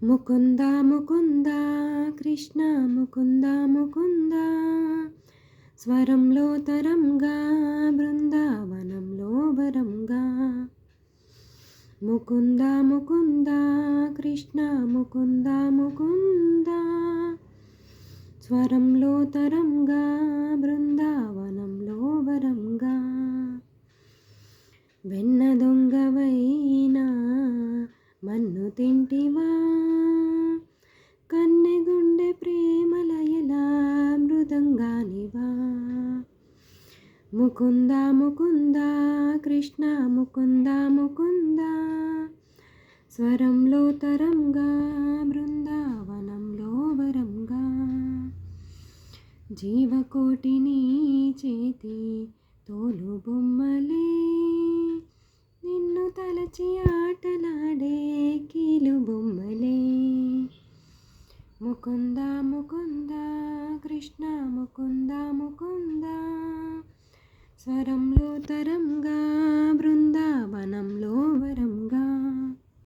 ముకుంద ముకుంద కృష్ణ ముకుంద ముకుంద స్వరంలో తరంగా బృందావనంలో వరంగా ముకుంద ముకుంద కృష్ణ ముకుంద ముకుంద స్వరంలో తరంగా బృందావనంలో వరంగా వెన్న దొంగవైనా మన్ను తింటివా కన్నెగుండె ప్రేమలయలా మృదంగానివా ముకుంద ముకుంద కృష్ణ ముకుంద ముకుంద స్వరంలో తరంగా బృందావనంలో వరంగా జీవకోటిని చేతి తోలు బొమ్మలే నిన్ను తలచి ఆటలాడే కీలు బొమ్మలే ముకుంద ముకుంద కృష్ణ ముకుంద ముకుంద స్వరంలో తరంగా